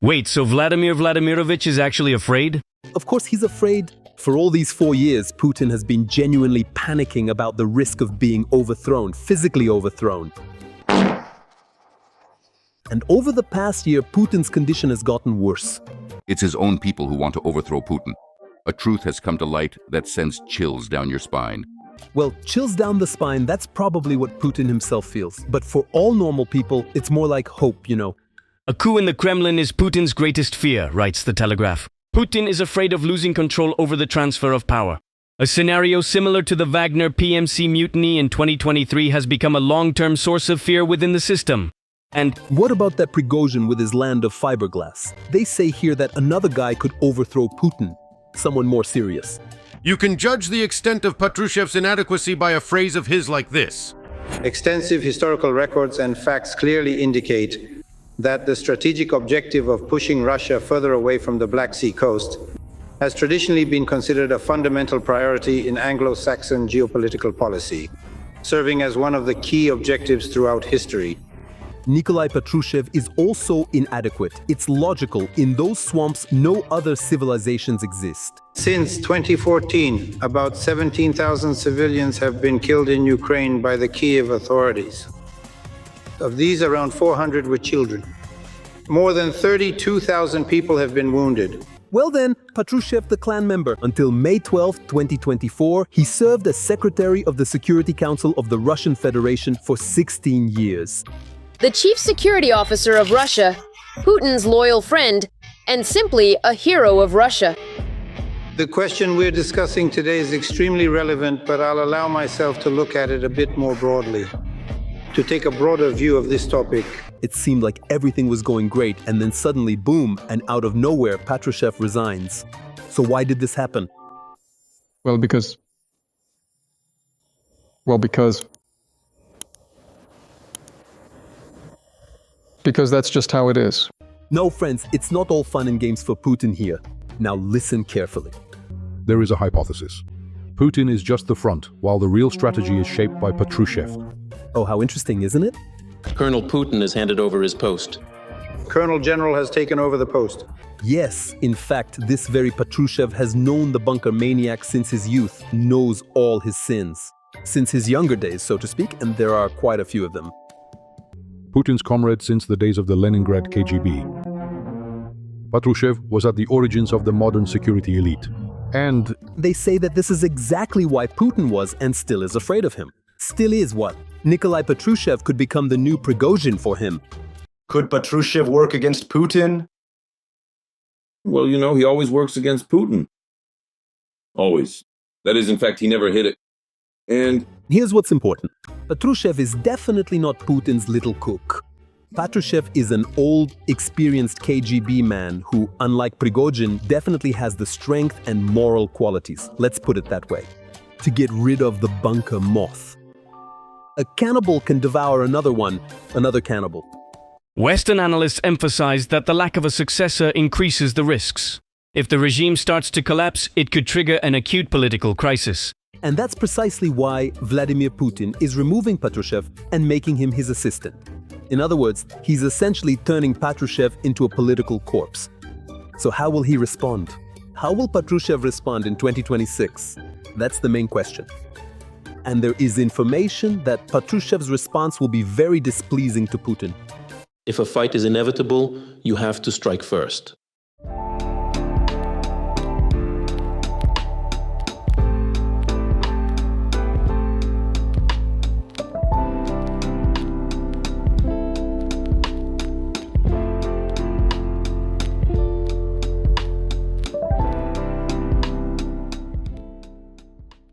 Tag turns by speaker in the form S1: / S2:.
S1: Wait, so Vladimir Vladimirovich is actually afraid?
S2: Of course he's afraid. For all these 4 years, Putin has been genuinely panicking about the risk of being overthrown, physically overthrown. And over the past year, Putin's condition has gotten worse.
S3: It's his own people who want to overthrow Putin. A truth has come to light that sends chills down your spine.
S2: Well, chills down the spine, that's probably what Putin himself feels. But for all normal people, it's more like hope, you know.
S1: A coup in the Kremlin is Putin's greatest fear, writes the Telegraph. Putin is afraid of losing control over the transfer of power. A scenario similar to the Wagner PMC mutiny in 2023 has become a long-term source of fear within the system. And
S2: what about that Prigozhin with his land of fiberglass? They say here that another guy could overthrow Putin. Someone more serious.
S4: You can judge the extent of Patrushev's inadequacy by a phrase of his like this.
S5: Extensive historical records and facts clearly indicate that the strategic objective of pushing Russia further away from the Black Sea coast has traditionally been considered a fundamental priority in Anglo-Saxon geopolitical policy, serving as one of the key objectives throughout history.
S2: Nikolai Patrushev is also inadequate. It's logical. In those swamps, no other civilizations exist.
S5: Since 2014, about 17,000 civilians have been killed in Ukraine by the Kiev authorities. Of these, around 400 were children. More than 32,000 people have been wounded.
S2: Well then, Patrushev the clan member. Until May 12, 2024, he served as Secretary of the Security Council of the Russian Federation for 16 years.
S6: The chief security officer of Russia, Putin's loyal friend, and simply a hero of Russia.
S5: The question we're discussing today is extremely relevant, but I'll allow myself to look at it a bit more broadly. To take a broader view of this topic.
S2: It seemed like everything was going great, and then suddenly, boom, and out of nowhere, Patrushev resigns. So why did this happen?
S7: Because that's just how it is.
S2: No, friends, it's not all fun and games for Putin here. Now listen carefully.
S8: There is a hypothesis. Putin is just the front, while the real strategy is shaped by Patrushev.
S2: Oh, how interesting, isn't it?
S9: Colonel Putin has handed over his post.
S5: Colonel General has taken over the post.
S2: Yes, in fact, this very Patrushev has known the bunker maniac since his youth, knows all his sins. Since his younger days, so to speak, and there are quite a few of them.
S8: Putin's comrade since the days of the Leningrad KGB. Patrushev was at the origins of the modern security elite. And
S2: they say that this is exactly why Putin was and still is afraid of him. Still is what? Nikolai Patrushev could become the new Prigozhin for him.
S10: Could Patrushev work against Putin?
S11: Well, you know, he always works against Putin. Always. That is, in fact, he never hit it. And
S2: here's what's important. Patrushev is definitely not Putin's little cook. Patrushev is an old, experienced KGB man who, unlike Prigozhin, definitely has the strength and moral qualities, let's put it that way, to get rid of the bunker moth. A cannibal can devour another cannibal.
S1: Western analysts emphasize that the lack of a successor increases the risks. If the regime starts to collapse, it could trigger an acute political crisis.
S2: And that's precisely why Vladimir Putin is removing Patrushev and making him his assistant. In other words, he's essentially turning Patrushev into a political corpse. So how will he respond? How will Patrushev respond in 2026? That's the main question. And there is information that Patrushev's response will be very displeasing to Putin.
S9: If a fight is inevitable, you have to strike first.